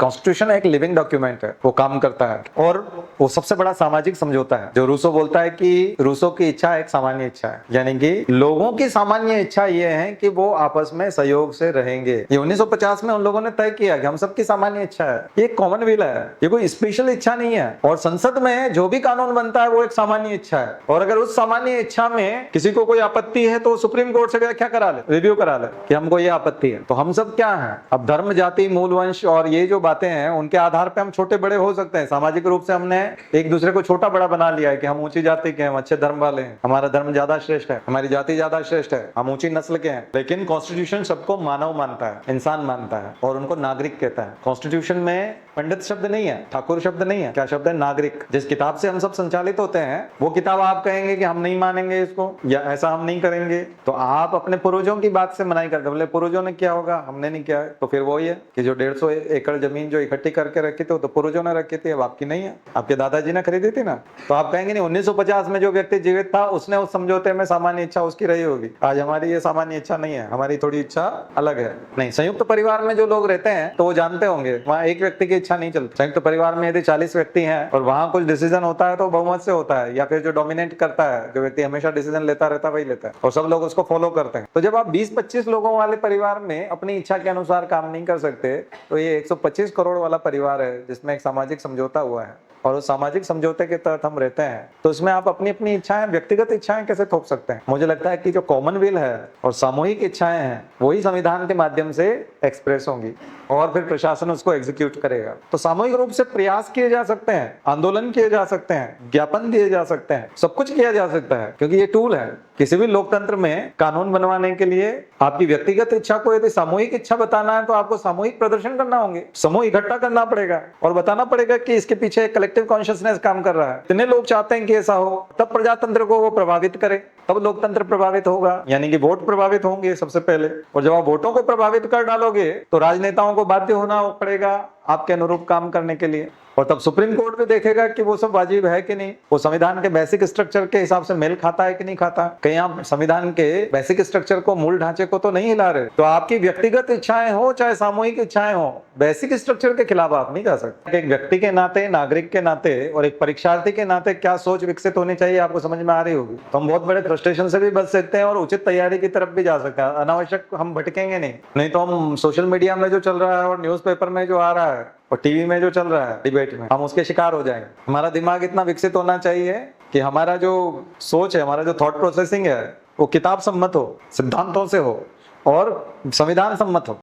Constitution एक living document है, वो काम करता है और वो सबसे बड़ा सामाजिक समझौता है। जो रूसो बोलता है कि रूसो की इच्छा एक सामान्य इच्छा है, यानी कि लोगों की सामान्य इच्छा ये है कि वो आपस में सहयोग से रहेंगे। ये 1950 में उन लोगों ने तय किया कि हम सबकी सामान्य इच्छा है, ये कॉमन विल है, ये कोई स्पेशल इच्छा नहीं है। और संसद में जो भी कानून बनता है वो एक सामान्य इच्छा है, और अगर उस सामान्य इच्छा में किसी को कोई आपत्ति है तो सुप्रीम कोर्ट से व्याख्या करा ले, रिव्यू करा ले कि हमको ये आपत्ति है। तो हम सब क्या है, अब धर्म, जाति, मूल वंश और ये जो बातें हैं उनके आधार पे हम छोटे बड़े हो सकते हैं। सामाजिक रूप से हमने एक दूसरे को छोटा बड़ा बना लिया है कि हम ऊंची जाति के हैं, हम अच्छे धर्म वाले हैं, हमारा धर्म ज्यादा श्रेष्ठ है, हमारी जाति ज्यादा श्रेष्ठ है, हम ऊंची नस्ल के हैं। लेकिन कॉन्स्टिट्यूशन सबको मानव मानता है, इंसान मानता है और उनको नागरिक कहता है। कॉन्स्टिट्यूशन में पंडित शब्द नहीं है, ठाकुर शब्द नहीं है, क्या शब्द है? नागरिक। जिस किताब से हम सब संचालित होते हैं वो किताब आप कहेंगे कि हम नहीं मानेंगे इसको या ऐसा हम नहीं करेंगे, तो आप अपने पूर्वजों की बात से मनाही करते, बोले पूर्वजों ने किया होगा, हमने नहीं किया है। तो फिर वही है कि जो 150 एकड़ जमीन जो इकट्ठी करके रखी थी तो पूर्वजों ने रखी थी, अब आपकी नहीं है, आपके दादाजी ने खरीदी थी ना। तो आप कहेंगे नहीं 1950 में जो व्यक्ति जीवित था उसने उस समझौते में सामान्य इच्छा उसकी रही होगी। आज हमारी ये सामान्य इच्छा नहीं है, हमारी थोड़ी इच्छा अलग है। नहीं, संयुक्त परिवार में जो लोग रहते हैं तो वो जानते होंगे वहाँ एक व्यक्ति की इच्छा नहीं चलती। संयुक्त परिवार में यदि 40 व्यक्ति हैं और वहाँ कुछ डिसीजन होता है तो बहुमत से होता है, या फिर जो डोमिनेट करता है, जो व्यक्ति हमेशा डिसीजन लेता रहता है वही लेता है और सब लोग उसको फॉलो करते हैं। तो जब आप 20-25 लोगों वाले परिवार में अपनी इच्छा के अनुसार काम नहीं कर सकते तो ये 125 करोड़ वाला परिवार है जिसमें एक सामाजिक समझौता हुआ है और उस सामाजिक समझौते के तहत हम रहते हैं। तो इसमें आप अपनी अपनी इच्छाएं, व्यक्तिगत इच्छाएं कैसे थोप सकते हैं? मुझे लगता है कि जो कॉमन विल है और सामूहिक इच्छाएं हैं वही संविधान के माध्यम से एक्सप्रेस होंगी और फिर प्रशासन उसको एग्जीक्यूट करेगा। तो सामूहिक रूप से प्रयास किए जा सकते हैं, आंदोलन किए जा सकते हैं, ज्ञापन दिए जा सकते हैं, सब कुछ किया जा सकता है क्योंकि ये टूल है। किसी भी लोकतंत्र में कानून बनवाने के लिए आपकी व्यक्तिगत इच्छा को यदि सामूहिक इच्छा बताना है तो आपको सामूहिक प्रदर्शन करना होंगे, समूह इकट्ठा करना पड़ेगा और बताना पड़ेगा कि इसके पीछे कलेक्टिव कॉन्शियसनेस काम कर रहा है। इतने लोग चाहते हैं कि ऐसा हो, तब प्रजातंत्र को वो प्रभावित करे, तब लोकतंत्र प्रभावित होगा, यानी कि वोट प्रभावित होंगे सबसे पहले। और जब आप वोटों को प्रभावित कर डालोगे तो राजनेताओं को बाध्य होना पड़ेगा आपके अनुरूप काम करने के लिए, और तब सुप्रीम कोर्ट भी देखेगा कि वो सब वाजिब है कि नहीं, वो संविधान के बेसिक स्ट्रक्चर के हिसाब से मेल खाता है कि नहीं खाता। कहीं आप संविधान के बेसिक स्ट्रक्चर को, मूल ढांचे को तो नहीं हिला रहे। तो आपकी व्यक्तिगत इच्छाएं हो चाहे सामूहिक इच्छाएं हो, बेसिक स्ट्रक्चर के खिलाफ आप नहीं जा सकते। एक व्यक्ति के नाते, नागरिक के नाते और एक परीक्षार्थी के नाते क्या सोच विकसित होनी चाहिए आपको समझ में आ रही होगी। तो हम बहुत बड़े फ्रस्ट्रेशन से भी बच सकते हैं और उचित तैयारी की तरफ भी जा सकते हैं। अनावश्यक हम भटकेंगे नहीं तो हम सोशल मीडिया में जो चल रहा है और न्यूज़पेपर में जो आ रहा है और टीवी में जो चल रहा है डिबेट में, हम उसके शिकार हो जाएंगे। हमारा दिमाग इतना विकसित होना चाहिए कि हमारा जो सोच है, हमारा जो थॉट प्रोसेसिंग है वो किताब सम्मत हो, सिद्धांतों से हो और संविधान सम्मत हो।